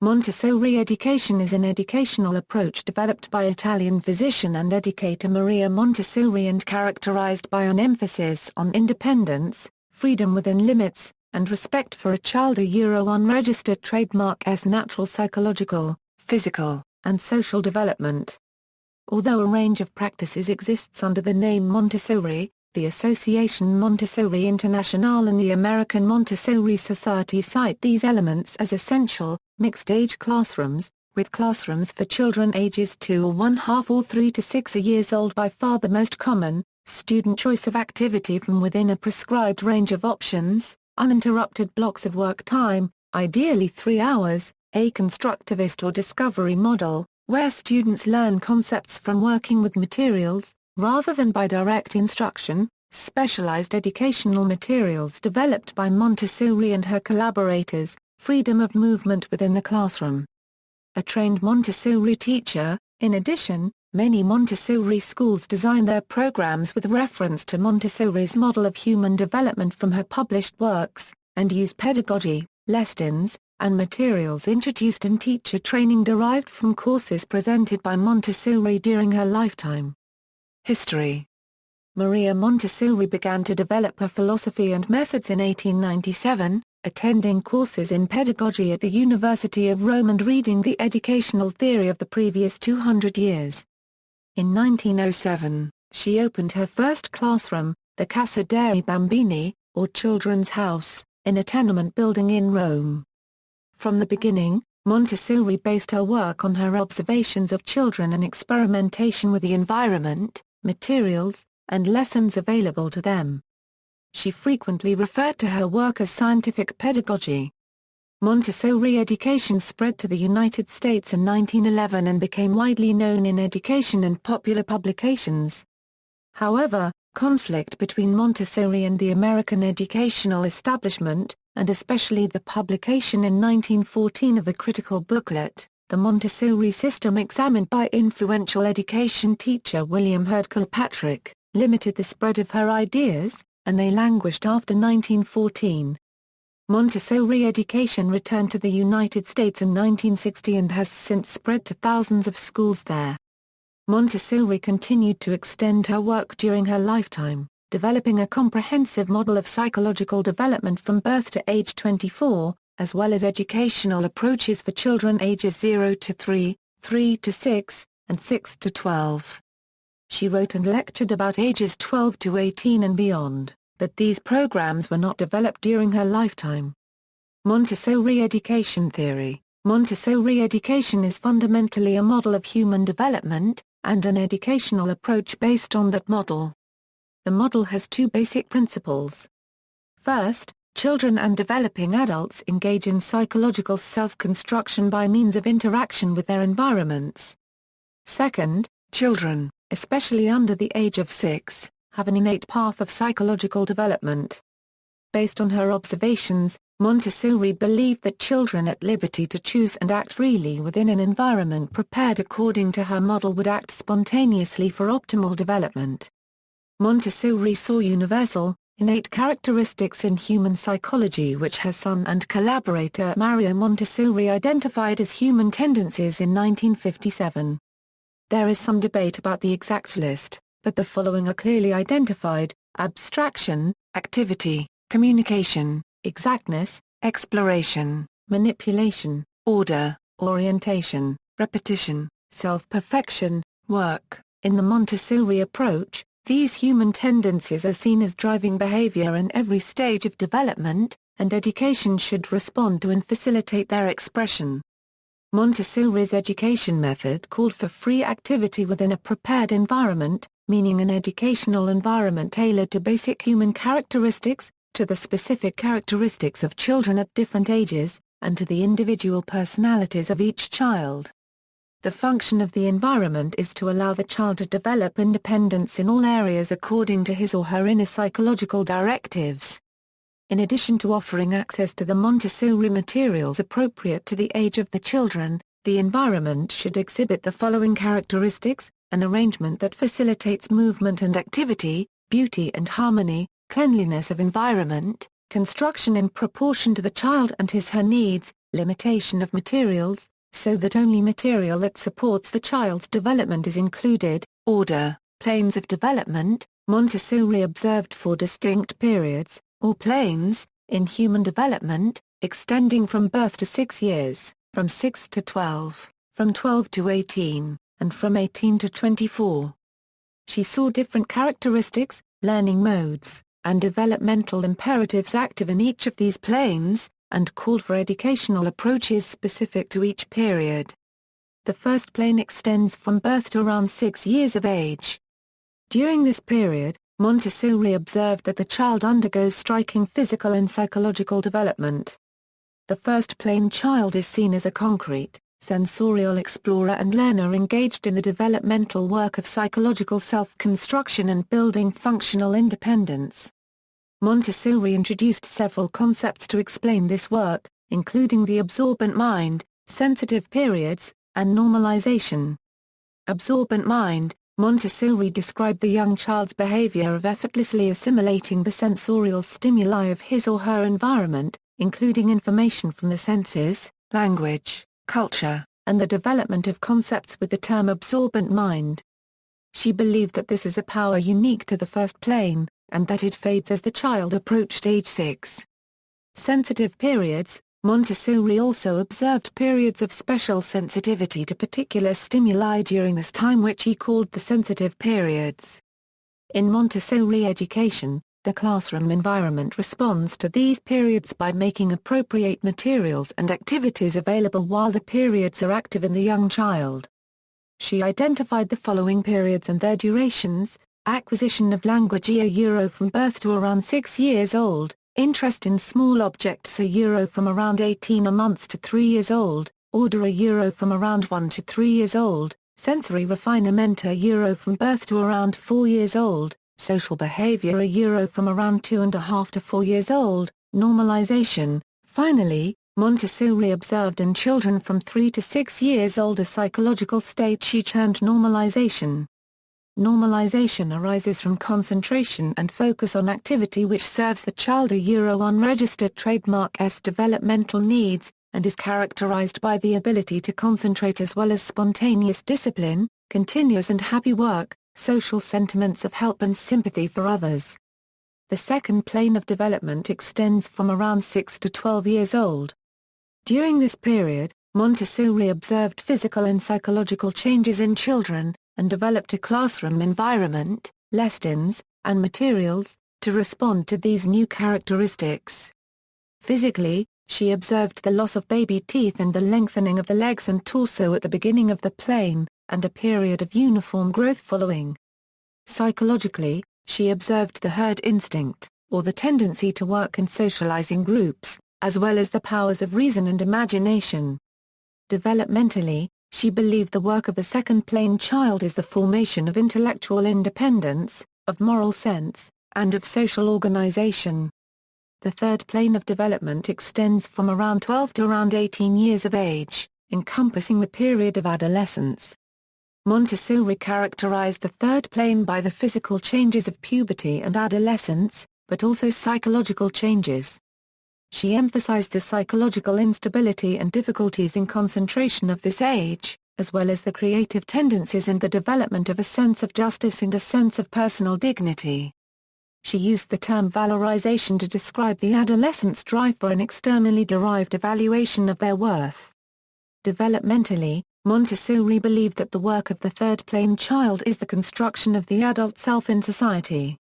Montessori education is an educational approach developed by Italian physician and educator Maria Montessori and characterized by an emphasis on independence, freedom within limits, and respect for a child. Unregistered trademark as natural psychological, physical, and social development. Although a range of practices exists under the name Montessori, the Association Montessori Internationale and the American Montessori Society cite these elements as essential. Mixed-age classrooms, with classrooms for children ages 2 or 1/2 or 3 to 6 years old by far the most common, student choice of activity from within a prescribed range of options, uninterrupted blocks of work time, ideally 3 hours, a constructivist or discovery model, where students learn concepts from working with materials, rather than by direct instruction, specialized educational materials developed by Montessori and her collaborators, freedom of movement within the classroom. A trained Montessori teacher. In addition, many Montessori schools design their programs with reference to Montessori's model of human development from her published works, and use pedagogy, lessons, and materials introduced in teacher training derived from courses presented by Montessori during her lifetime. History. Maria Montessori began to develop her philosophy and methods in 1897, attending courses in pedagogy at the University of Rome and reading the educational theory of the previous 200 years. In 1907, she opened her first classroom, the Casa dei Bambini, or Children's House, in a tenement building in Rome. From the beginning, Montessori based her work on her observations of children and experimentation with the environment, materials, and lessons available to them. She frequently referred to her work as scientific pedagogy. Montessori education spread to the United States in 1911 and became widely known in education and popular publications. However, conflict between Montessori and the American educational establishment, and especially the publication in 1914 of a critical booklet, The Montessori System Examined by influential education teacher William Hurd Kilpatrick, limited the spread of her ideas, and they languished after 1914. Montessori education returned to the United States in 1960 and has since spread to thousands of schools there. Montessori continued to extend her work during her lifetime, developing a comprehensive model of psychological development from birth to age 24, as well as educational approaches for children ages 0 to 3, 3 to 6, and 6 to 12. She wrote and lectured about ages 12 to 18 and beyond, but these programs were not developed during her lifetime. Montessori education theory. Montessori education is fundamentally a model of human development, and an educational approach based on that model. The model has two basic principles. First, children and developing adults engage in psychological self-construction by means of interaction with their environments. Second, children, especially under the age of 6, have an innate path of psychological development. Based on her observations, Montessori believed that children at liberty to choose and act freely within an environment prepared according to her model would act spontaneously for optimal development. Montessori saw universal, innate characteristics in human psychology which her son and collaborator Maria Montessori identified as human tendencies in 1957. There is some debate about the exact list, but the following are clearly identified: abstraction, activity, communication, exactness, exploration, manipulation, order, orientation, repetition, self-perfection, work. In the Montessori approach, these human tendencies are seen as driving behavior in every stage of development, and education should respond to and facilitate their expression. Montessori's education method called for free activity within a prepared environment, meaning an educational environment tailored to basic human characteristics, to the specific characteristics of children at different ages, and to the individual personalities of each child. The function of the environment is to allow the child to develop independence in all areas according to his or her inner psychological directives. In addition to offering access to the Montessori materials appropriate to the age of the children, the environment should exhibit the following characteristics: an arrangement that facilitates movement and activity, beauty and harmony, cleanliness of environment, construction in proportion to the child and his/her needs, limitation of materials, so that only material that supports the child's development is included. Order, planes of development. Montessori observed 4 distinct periods, or planes, in human development, extending from birth to 6 years, from 6 to 12, from 12 to 18, and from 18 to 24. She saw different characteristics, learning modes, and developmental imperatives active in each of these planes, and called for educational approaches specific to each period. The first plane extends from birth to around 6 years of age. During this period, Montessori observed that the child undergoes striking physical and psychological development. The first plane child is seen as a concrete, sensorial explorer and learner engaged in the developmental work of psychological self-construction and building functional independence. Montessori introduced several concepts to explain this work, including the absorbent mind, sensitive periods, and normalization. Absorbent mind. Montessori described the young child's behavior of effortlessly assimilating the sensorial stimuli of his or her environment, including information from the senses, language, culture, and the development of concepts with the term absorbent mind. She believed that this is a power unique to the first plane, and that it fades as the child approached age 6. Sensitive periods. Montessori also observed periods of special sensitivity to particular stimuli during this time, which he called the sensitive periods. In Montessori education, the classroom environment responds to these periods by making appropriate materials and activities available while the periods are active in the young child. She identified the following periods and their durations: acquisition of language Euro from birth to around 6 years old, interest in small objects Euro from around 18 months to 3 years old, order Euro from around 1 to 3 years old, sensory refinement Euro from birth to around 4 years old, social behavior Euro from around 2.5 to 4 years old, normalization. Finally, Montessori observed in children from 3 to 6 years old a psychological state she termed normalization. Normalization arises from concentration and focus on activity which serves the child unregistered trademark's developmental needs, and is characterized by the ability to concentrate as well as spontaneous discipline, continuous and happy work, social sentiments of help and sympathy for others. The second plane of development extends from around 6 to 12 years old. During this period, Montessori observed physical and psychological changes in children, and developed a classroom environment, lessons, and materials, to respond to these new characteristics. Physically, she observed the loss of baby teeth and the lengthening of the legs and torso at the beginning of the plane, and a period of uniform growth following. Psychologically, she observed the herd instinct, or the tendency to work and socialize in groups, as well as the powers of reason and imagination. Developmentally, she believed the work of the second plane child is the formation of intellectual independence, of moral sense, and of social organization. The third plane of development extends from around 12 to around 18 years of age, encompassing the period of adolescence. Montessori characterized the third plane by the physical changes of puberty and adolescence, but also psychological changes. She emphasized the psychological instability and difficulties in concentration of this age, as well as the creative tendencies and the development of a sense of justice and a sense of personal dignity. She used the term valorization to describe the adolescents' drive for an externally derived evaluation of their worth. Developmentally, Montessori believed that the work of the third plane child is the construction of the adult self in society.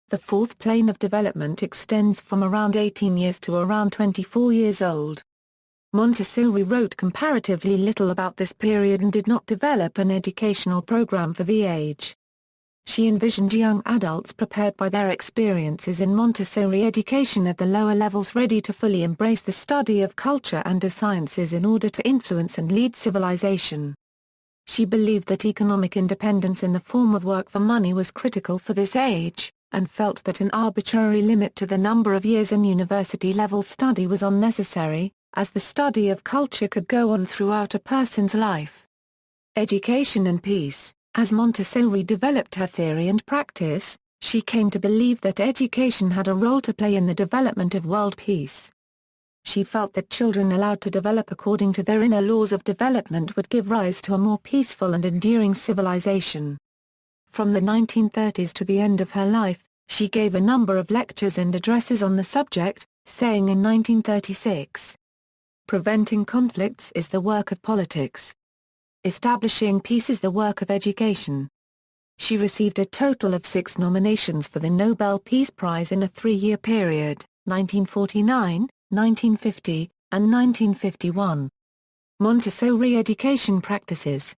The fourth plane of development extends from around 18 years to around 24 years old. Montessori wrote comparatively little about this period and did not develop an educational program for the age. She envisioned young adults prepared by their experiences in Montessori education at the lower levels ready to fully embrace the study of culture and the sciences in order to influence and lead civilization. She believed that economic independence in the form of work for money was critical for this age, and felt that an arbitrary limit to the number of years in university-level study was unnecessary, as the study of culture could go on throughout a person's life. Education and peace. As Montessori developed her theory and practice, she came to believe that education had a role to play in the development of world peace. She felt that children allowed to develop according to their inner laws of development would give rise to a more peaceful and enduring civilization. From the 1930s to the end of her life, she gave a number of lectures and addresses on the subject, saying in 1936, "Preventing conflicts is the work of politics. Establishing peace is the work of education." She received a total of 6 nominations for the Nobel Peace Prize in a 3-year period, 1949, 1950, and 1951. Montessori education practices.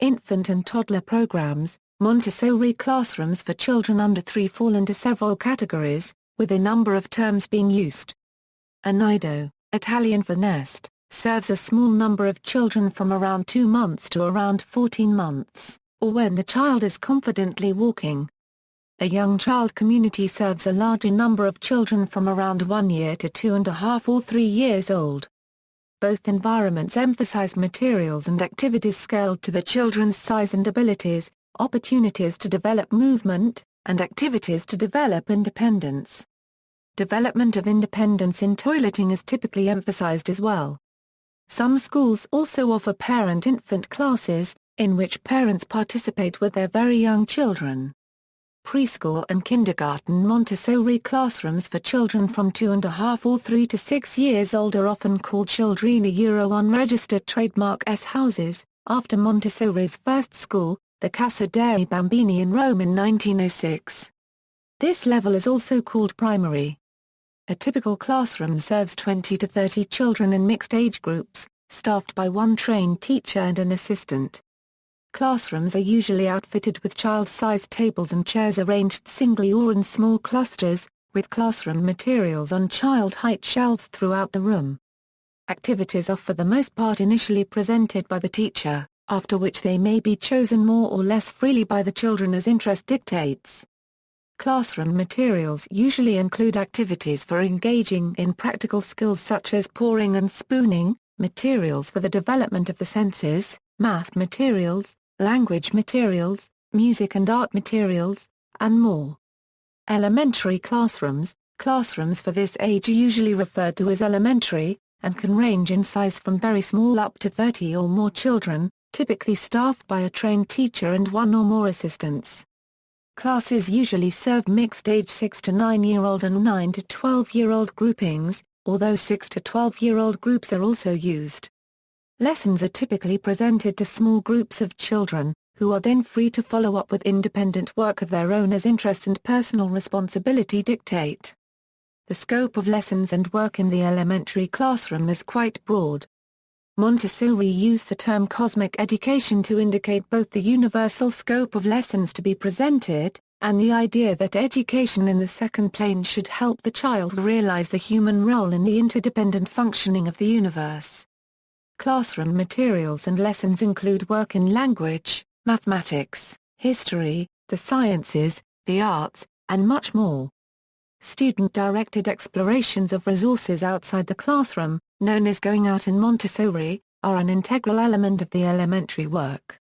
Infant and toddler programs. Montessori classrooms for children under 3 fall into several categories, with a number of terms being used. A nido, Italian for nest, serves a small number of children from around 2 months to around 14 months, or when the child is confidently walking. A young child community serves a larger number of children from around 1 year to 2.5 or 3 years old. Both environments emphasize materials and activities scaled to the children's size and abilities, opportunities to develop movement, and activities to develop independence. Development of independence in toileting is typically emphasized as well. Some schools also offer parent-infant classes, in which parents participate with their very young children. Preschool and kindergarten Montessori classrooms for children from 2.5 or 3 to 6 years old are often called children unregistered trademark S houses, after Montessori's first school, the Casa dei Bambini in Rome in 1906. This level is also called primary. A typical classroom serves 20 to 30 children in mixed age groups, staffed by 1 trained teacher and an assistant. Classrooms are usually outfitted with child-sized tables and chairs arranged singly or in small clusters, with classroom materials on child-height shelves throughout the room. Activities are for the most part initially presented by the teacher, after which they may be chosen more or less freely by the children as interest dictates. Classroom materials usually include activities for engaging in practical skills such as pouring and spooning, materials for the development of the senses, math materials, language materials, music and art materials, and more. Elementary classrooms. Classrooms for this age are usually referred to as elementary, and can range in size from very small up to 30 or more children, typically staffed by a trained teacher and 1 or more assistants. Classes usually serve mixed-age 6 to 9-year-old and 9 to 12-year-old groupings, although 6 to 12-year-old groups are also used. Lessons are typically presented to small groups of children, who are then free to follow up with independent work of their own as interest and personal responsibility dictate. The scope of lessons and work in the elementary classroom is quite broad. Montessori used the term cosmic education to indicate both the universal scope of lessons to be presented, and the idea that education in the second plane should help the child realize the human role in the interdependent functioning of the universe. Classroom materials and lessons include work in language, mathematics, history, the sciences, the arts, and much more. Student-directed explorations of resources outside the classroom, known as going out in Montessori, are an integral element of the elementary work.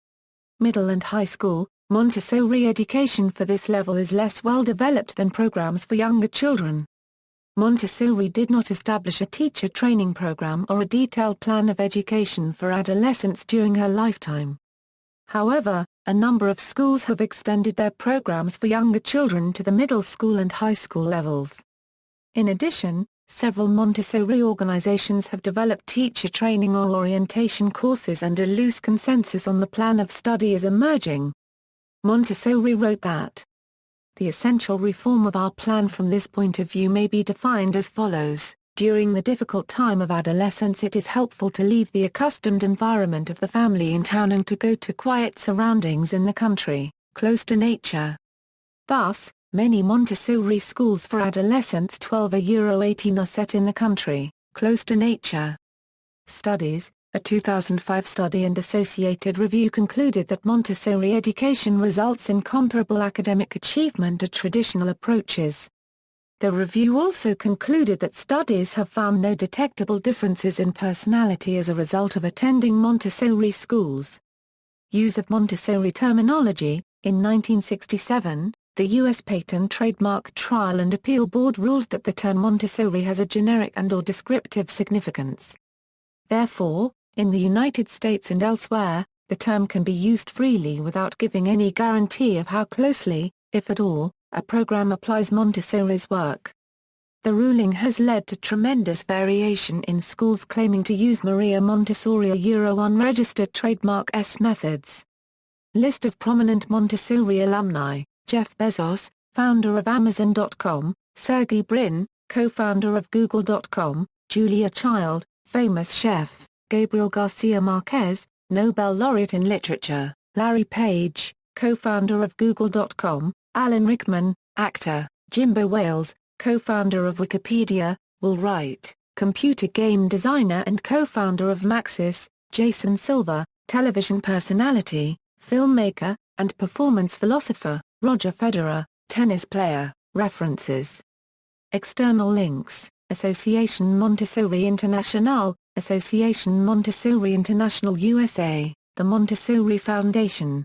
Middle and high school, Montessori education for this level is less well developed than programs for younger children. Montessori did not establish a teacher training program or a detailed plan of education for adolescents during her lifetime. However, a number of schools have extended their programs for younger children to the middle school and high school levels. In addition, several Montessori organizations have developed teacher training or orientation courses, and a loose consensus on the plan of study is emerging. Montessori wrote that, "The essential reform of our plan from this point of view may be defined as follows. During the difficult time of adolescence it is helpful to leave the accustomed environment of the family in town and to go to quiet surroundings in the country, close to nature." Thus, many Montessori schools for adolescents 12-18 are set in the country, close to nature. Studies. A 2005 study and associated review concluded that Montessori education results in comparable academic achievement to traditional approaches. The review also concluded that studies have found no detectable differences in personality as a result of attending Montessori schools. Use of Montessori terminology. In 1967, The U.S. Patent Trademark Trial and Appeal Board ruled that the term Montessori has a generic and/or descriptive significance. Therefore, in the United States and elsewhere, the term can be used freely without giving any guarantee of how closely, if at all, a program applies Montessori's work. The ruling has led to tremendous variation in schools claiming to use Maria Montessori unregistered trademark S methods. List of prominent Montessori alumni: Jeff Bezos, founder of Amazon.com, Sergey Brin, co-founder of Google.com, Julia Child, famous chef, Gabriel Garcia Marquez, Nobel laureate in literature, Larry Page, co-founder of Google.com, Alan Rickman, actor, Jimbo Wales, co-founder of Wikipedia, Will Wright, computer game designer and co-founder of Maxis, Jason Silva, television personality, filmmaker, and performance philosopher, Roger Federer, tennis player. References. External links: Association Montessori Internationale, Association Montessori International USA, the Montessori Foundation.